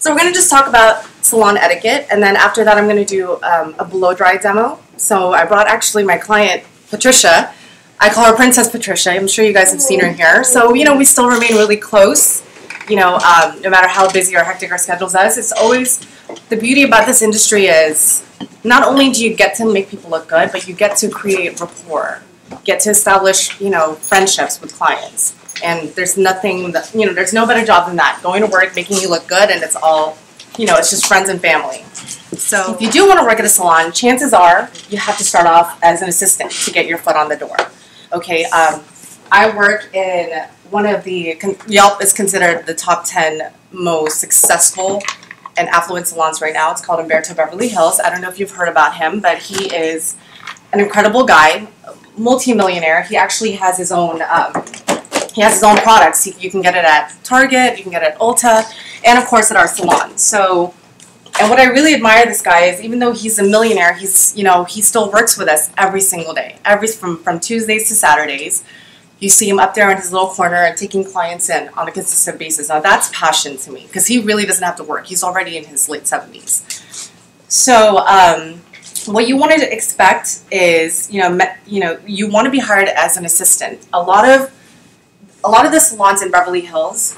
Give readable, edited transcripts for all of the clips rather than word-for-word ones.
So we're going to just talk about salon etiquette, and then after that I'm going to do a blow-dry demo. So I brought actually my client, Patricia. I call her Princess Patricia. I'm sure you guys have seen her here. So, you know, we still remain really close, you know, no matter how busy or hectic our schedules is. It's always, the beauty about this industry is not only do you get to make people look good, but you get to create rapport, get to establish, you know, friendships with clients. And there's nothing that, you know, there's no better job than that. Going to work, making you look good, and it's all, you know, it's just friends and family. So if you do want to work at a salon, chances are you have to start off as an assistant to get your foot on the door. Okay, I work in one of the, Yelp is considered the top 10 most successful and affluent salons right now. It's called Umberto Beverly Hills. I don't know if you've heard about him, but he is an incredible guy, multi-millionaire. He actually has his own, products. You can get it at Target, you can get it at Ulta, and of course at our salon. So, and what I really admire this guy is, even though he's a millionaire, he's, you know, he still works with us every single day, from Tuesdays to Saturdays. You see him up there in his little corner and taking clients in on a consistent basis. Now that's passion to me, because he really doesn't have to work. He's already in his late 70s. So what you want to expect is, you want to be hired as an assistant. A lot of the salons in Beverly Hills,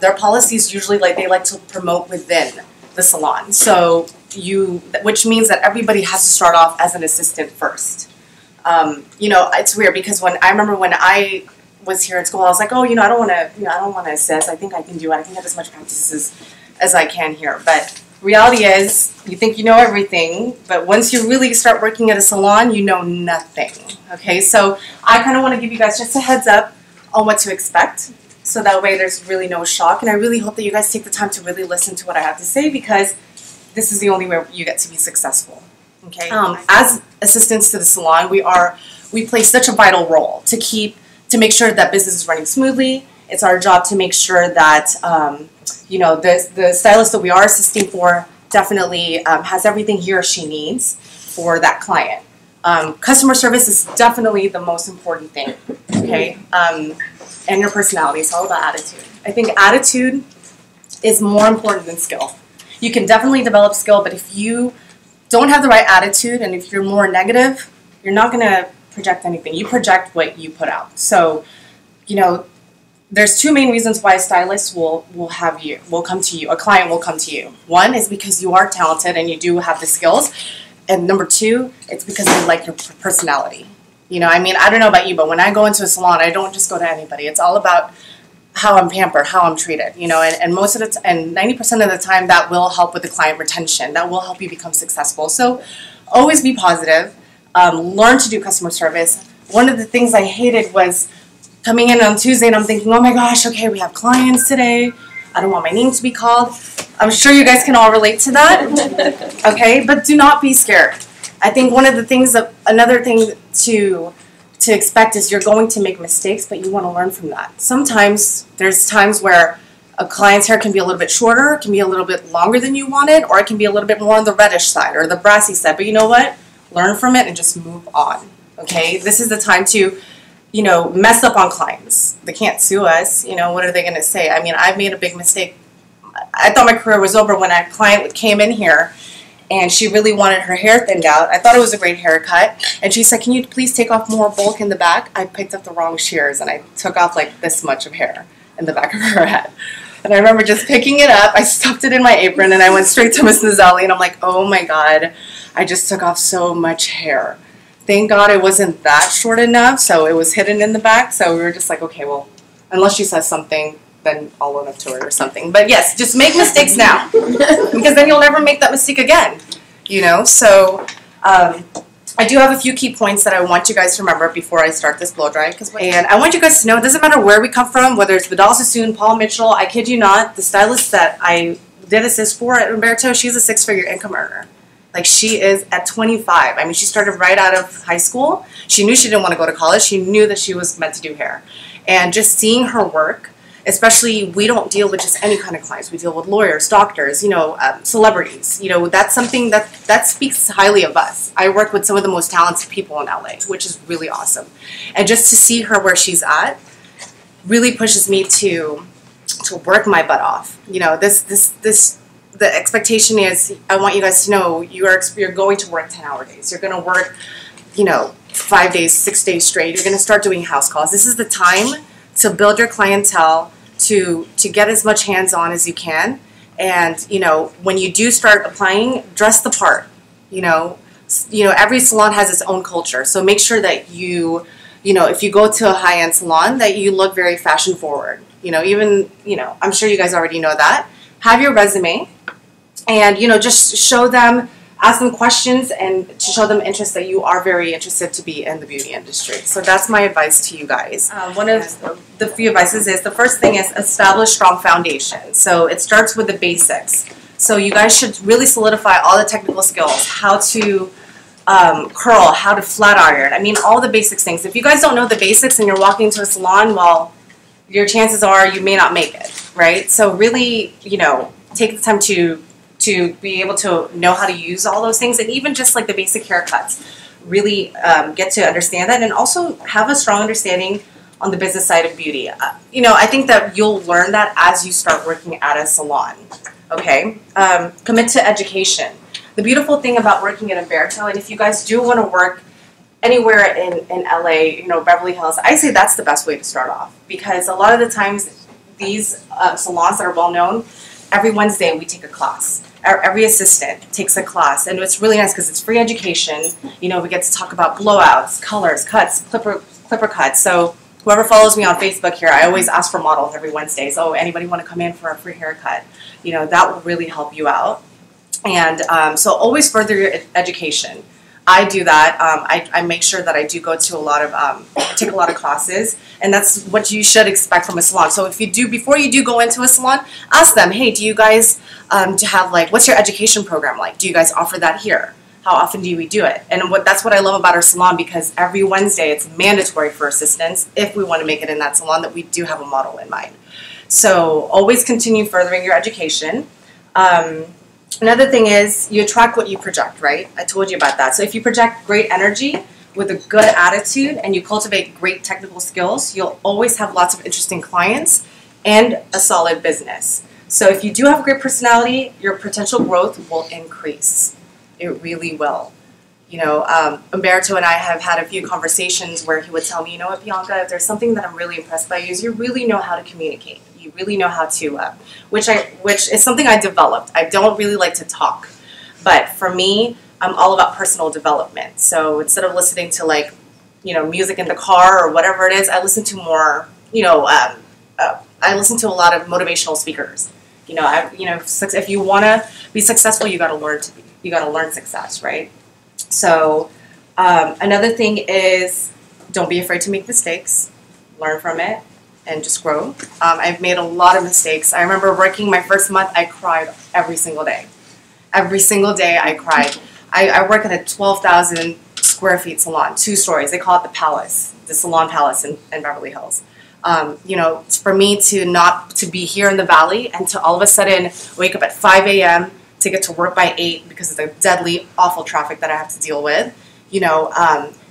their policies usually they like to promote within the salon. So which means that everybody has to start off as an assistant first. You know, it's weird because I remember when I was here at school, I was like, oh, you know, I don't want to assist. I think I can do it. I can have as much practice as I can here. But reality is, you think you know everything, but once you really start working at a salon, you know nothing. Okay, so I kind of want to give you guys just a heads up on what to expect, so that way there's really no shock. And I really hope that you guys take the time to really listen to what I have to say, because this is the only way you get to be successful. Okay. As assistants to the salon, we play such a vital role to make sure that business is running smoothly. It's our job to make sure that you know, the stylist that we are assisting for definitely has everything he or she needs for that client. Customer service is definitely the most important thing. Okay, and your personality. It's all about attitude. I think attitude is more important than skill. You can definitely develop skill, but if you don't have the right attitude, and if you're more negative, you're not going to project anything. You project what you put out. So, you know, there's two main reasons why a stylist will come to you. A client will come to you. One is because you are talented and you do have the skills, and number two, it's because they like your personality. You know, I mean, I don't know about you, but when I go into a salon, I don't just go to anybody. It's all about how I'm pampered, how I'm treated, you know, and most of the and 90% of the time that will help with the client retention. That will help you become successful. So always be positive. Learn to do customer service. One of the things I hated was coming in on Tuesday and I'm thinking, oh my gosh, okay, we have clients today. I don't want my name to be called. I'm sure you guys can all relate to that. Okay, but do not be scared. I think another thing to expect is you're going to make mistakes, but you want to learn from that. Sometimes there's times where a client's hair can be a little bit shorter, it can be a little bit longer than you wanted, or it can be a little bit more on the reddish side or the brassy side. But you know what? Learn from it and just move on. Okay? This is the time to, you know, mess up on clients. They can't sue us. You know, what are they going to say? I mean, I've made a big mistake. I thought my career was over when a client came in here and she really wanted her hair thinned out. I thought it was a great haircut. And she said, can you please take off more bulk in the back? I picked up the wrong shears and I took off like this much of hair in the back of her head. And I remember just picking it up. I stuffed it in my apron and I went straight to Miss Nazali and I'm like, oh my God, I just took off so much hair. Thank God it wasn't that short enough, so it was hidden in the back. So we were just like, okay, well, unless she says something, then I'll own up to her or something. But yes, just make mistakes now, because then you'll never make that mistake again. You know, so I do have a few key points that I want you guys to remember before I start this blow dry. And I want you guys to know, it doesn't matter where we come from, whether it's Vidal Sassoon, Paul Mitchell, I kid you not, the stylist that I did assist for at Umberto, she's a 6-figure income earner. Like, she is at 25. I mean, she started right out of high school. She knew she didn't want to go to college. She knew that she was meant to do hair. And just seeing her work, especially, we don't deal with just any kind of clients. We deal with lawyers, doctors, you know, celebrities. You know, that's something that speaks highly of us. I work with some of the most talented people in LA, which is really awesome. And just to see her where she's at really pushes me to work my butt off. You know, this the expectation is, I want you guys to know you're going to work 10-hour days. You're going to work, 5 days, 6 days straight. You're going to start doing house calls. This is the time to build your clientele, to get as much hands-on as you can. And, when you do start applying, dress the part. Every salon has its own culture. So make sure that if you go to a high-end salon, that you look very fashion forward. I'm sure you guys already know that. Have your resume and, just show them, ask them questions and to show them interest that you are very interested to be in the beauty industry. So that's my advice to you guys. One of the few advices is, the first thing is establish strong foundation. So it starts with the basics. So you guys should really solidify all the technical skills, how to curl, how to flat iron. I mean, all the basics things. If you guys don't know the basics and you're walking into a salon, well, your chances are you may not make it, right? So really, take the time to be able to know how to use all those things, and even just like the basic haircuts, really get to understand that, and also have a strong understanding on the business side of beauty. I think that you'll learn that as you start working at a salon, okay? Commit to education. The beautiful thing about working at Umberto, and if you guys do want to work anywhere in LA, Beverly Hills, I say that's the best way to start off, because a lot of the times these salons that are well known, every Wednesday we take a class. Every assistant takes a class, and it's really nice because it's free education. We get to talk about blowouts, colors, cuts, clipper cuts. So whoever follows me on Facebook here, I always ask for models every Wednesday. So anybody want to come in for a free haircut? That will really help you out. And so always further your education. I do that. I make sure that I do go to take a lot of classes, and that's what you should expect from a salon. So before you do go into a salon, ask them, hey, do you guys have what's your education program like? Do you guys offer that here? How often do we do it? And that's what I love about our salon, because every Wednesday it's mandatory for assistants, if we want to make it in that salon, that we do have a model in mind. So always continue furthering your education. Another thing is, you attract what you project, right? I told you about that. So if you project great energy with a good attitude and you cultivate great technical skills, you'll always have lots of interesting clients and a solid business. So if you do have a great personality, your potential growth will increase. It really will. Umberto and I have had a few conversations where he would tell me, Bianca, if there's something that I'm really impressed by you, is you really know how to communicate. You really know how to, which is something I developed. I don't really like to talk, but for me, I'm all about personal development. So instead of listening to music in the car or whatever it is, I listen to more, I listen to a lot of motivational speakers. If you want to be successful, you got to learn success, right? So another thing is, don't be afraid to make mistakes. Learn from it and just grow. I've made a lot of mistakes. I remember working my first month, I cried every single day. Every single day I cried. I work at a 12,000 square feet salon, 2 stories. They call it the Palace, the Salon Palace in Beverly Hills. For me to be here in the Valley and to all of a sudden wake up at 5 a.m. to get to work by 8 because of the deadly, awful traffic that I have to deal with,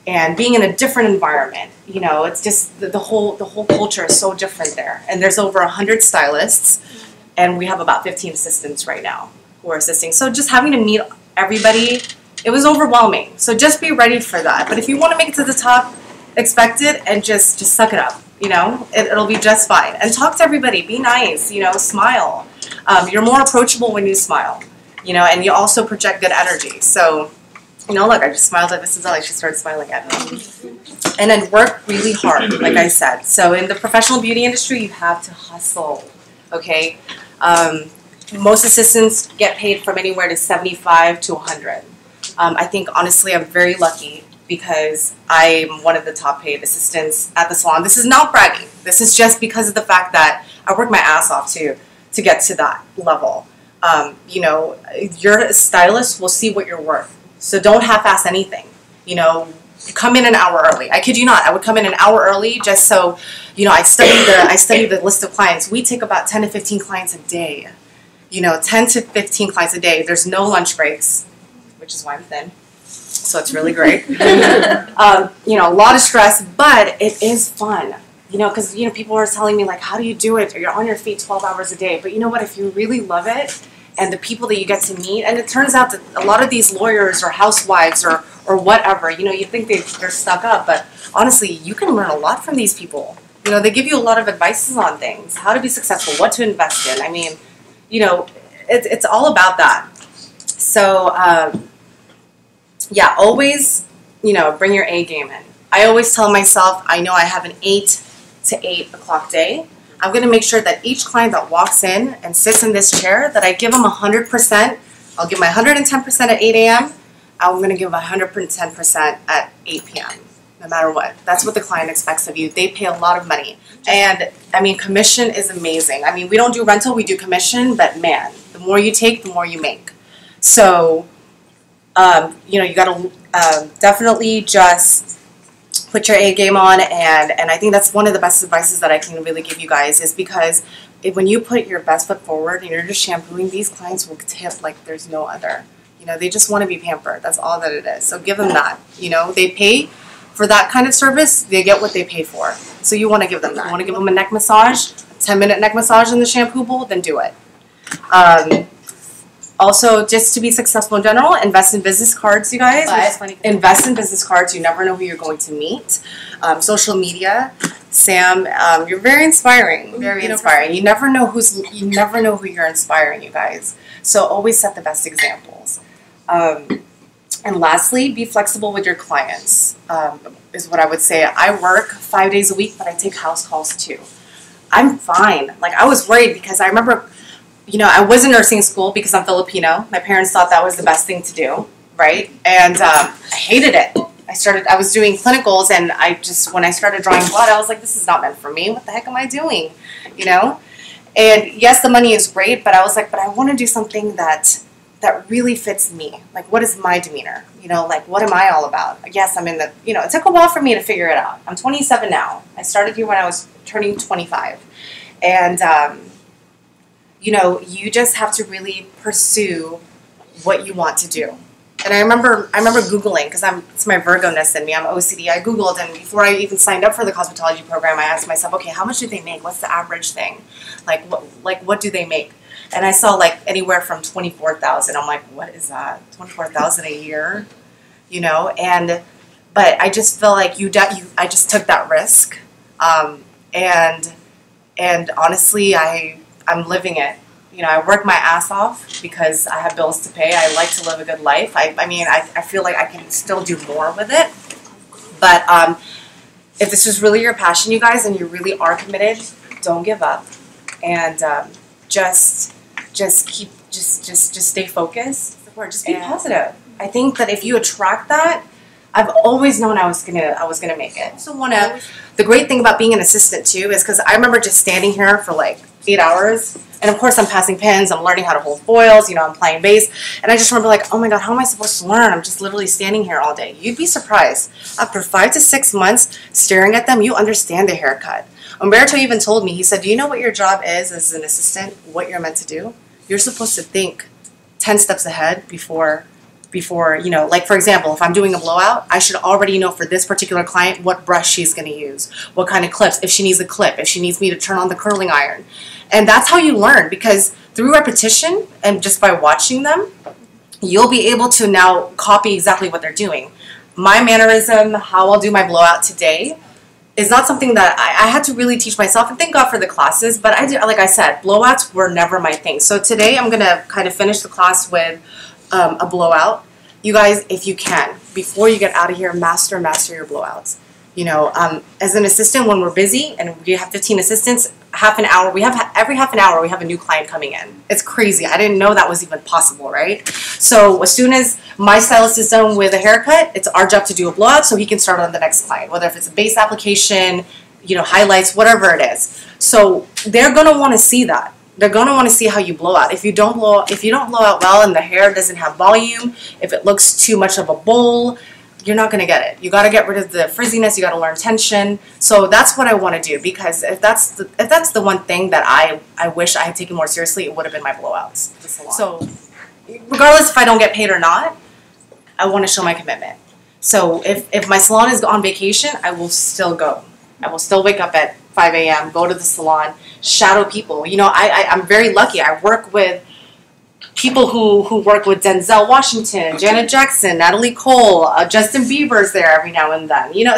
and being in a different environment, it's just the whole culture is so different there. And there's over 100 stylists, and we have about 15 assistants right now who are assisting. So just having to meet everybody, it was overwhelming. So just be ready for that. But if you want to make it to the top, expect it and just suck it up. It'll be just fine. And talk to everybody. Be nice. Smile. You're more approachable when you smile. And you also project good energy. So, look, I just smiled at Mrs. Ellie. She started smiling at me. And then work really hard, like I said. So in the professional beauty industry, you have to hustle, okay? Most assistants get paid from anywhere to $75 to $100. I think, honestly, I'm very lucky because I'm one of the top paid assistants at the salon. This is not bragging. This is just because of the fact that I work my ass off to get to that level. Your stylist will see what you're worth. So don't half-ass anything. Come in an hour early. I kid you not. I would come in an hour early just so, I study the list of clients. We take about 10 to 15 clients a day. 10 to 15 clients a day. There's no lunch breaks, which is why I'm thin. So it's really great. A lot of stress, but it is fun. Because, people are telling me, how do you do it? You're on your feet 12 hours a day. But you know what? If you really love it, and the people that you get to meet. And it turns out that a lot of these lawyers or housewives or whatever, you know, you think they're stuck up, but honestly, you can learn a lot from these people. You know, they give you a lot of advices on things, how to be successful, what to invest in. I mean, you know, it's all about that. So, yeah, always, you know, bring your A game in. I always tell myself, I know I have an 8 to 8 o'clock day. I'm going to make sure that each client that walks in and sits in this chair, that I give them 100%. I'll give my 110% at 8 a.m. I'm going to give 110% at 8 p.m. no matter what. That's what the client expects of you. They pay a lot of money. And, I mean, commission is amazing. I mean, we don't do rental, we do commission, but man, the more you take, the more you make. So, you know, you got to definitely just put your A game on, and I think that's one of the best advices that I can really give you guys, is because when you put your best foot forward and you're just shampooing, these clients will tip like there's no other. You know, they just want to be pampered. That's all that it is. So give them that. You know, they pay for that kind of service, they get what they pay for. So you want to give them that. You want to give them a neck massage, a 10-minute neck massage in the shampoo bowl, then do it. Also, just to be successful in general, invest in business cards, you guys. Invest in business cards. You never know who you're going to meet. Social media, Sam, you're very inspiring. Very inspiring. You never know who you're inspiring, you guys. So always set the best examples. And lastly, be flexible with your clients, is what I would say. I work 5 days a week, but I take house calls too. I'm fine. Like, I was worried because I remember, you know, I was in nursing school because I'm Filipino. My parents thought that was the best thing to do, right? And I hated it. I was doing clinicals, and when I started drawing blood, I was like, this is not meant for me. What the heck am I doing? You know? And yes, the money is great, but I was like, but I want to do something that really fits me. Like, what is my demeanor? You know, like, what am I all about? Yes, I'm in the, you know, it took a while for me to figure it out. I'm 27 now. I started here when I was turning 25. And, you know, you just have to really pursue what you want to do. And I remember Googling, because it's my Virgo-ness in me. I'm OCD. I Googled, and before I even signed up for the cosmetology program, I asked myself, okay, how much do they make? What's the average thing? Like, what do they make? And I saw, like, anywhere from $24,000. I'm like, what is that? $24,000 a year? You know? But I just feel like I just took that risk. And honestly, I'm living it. You know, I work my ass off because I have bills to pay. I like to live a good life. I mean, I feel like I can still do more with it. But if this is really your passion, you guys, and you really are committed, don't give up. And just stay focused. Or just be positive. I think that if you attract that, I've always known I was gonna make it. So the great thing about being an assistant too is because I remember just standing here for like 8 hours, and of course I'm passing pens, I'm learning how to hold foils, you know, I'm playing bass, and I just remember like, oh my god, how am I supposed to learn? I'm just literally standing here all day. You'd be surprised. After 5 to 6 months staring at them, you understand the haircut. Umberto even told me, he said, do you know what your job is as an assistant, what you're meant to do? You're supposed to think 10 steps ahead before, you know, like for example, if I'm doing a blowout, I should already know for this particular client what brush she's going to use, what kind of clips, if she needs a clip, if she needs me to turn on the curling iron. And that's how you learn, because through repetition and just by watching them, you'll be able to now copy exactly what they're doing. My mannerism, how I'll do my blowout today, is not something that I had to really teach myself, and thank God for the classes, but I did, like I said, blowouts were never my thing. So today I'm going to kind of finish the class with a blowout. You guys, if you can, before you get out of here, master your blowouts. You know, as an assistant, when we're busy and we have 15 assistants, every half an hour we have a new client coming in. It's crazy. I didn't know that was even possible, right? So as soon as my stylist is done with a haircut, it's our job to do a blowout so he can start on the next client, whether if it's a base application, you know, highlights, whatever it is. So they're gonna want to see that. They're gonna want to see how you blow out. If you don't blow out well and the hair doesn't have volume, if it looks too much of a bowl, you're not going to get it. You got to get rid of the frizziness. You got to learn tension. So that's what I want to do, because if that's the one thing that I wish I had taken more seriously, it would have been my blowouts. So regardless if I don't get paid or not, I want to show my commitment. So if my salon is on vacation, I will still go. I will still wake up at 5 a.m., go to the salon, shadow people. You know, I'm very lucky. I work with people who work with Denzel Washington, Janet Jackson, Natalie Cole, Justin Bieber's there every now and then. You know,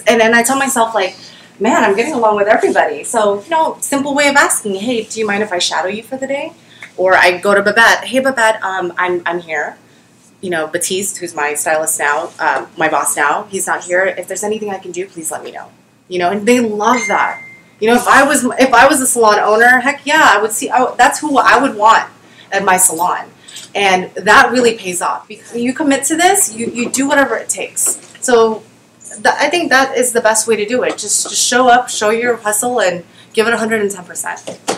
and I tell myself, like, man, I'm getting along with everybody. So, you know, simple way of asking, hey, do you mind if I shadow you for the day? Or I go to Babette, hey, Babette, I'm here. You know, Batiste, who's my stylist now, my boss now, he's not here. If there's anything I can do, please let me know. You know, and they love that. You know, if I was a salon owner, heck yeah, I would see. That's who I would want at my salon, and that really pays off because you commit to this. You do whatever it takes. So, I think that is the best way to do it. Just show up, show your hustle, and give it 110%.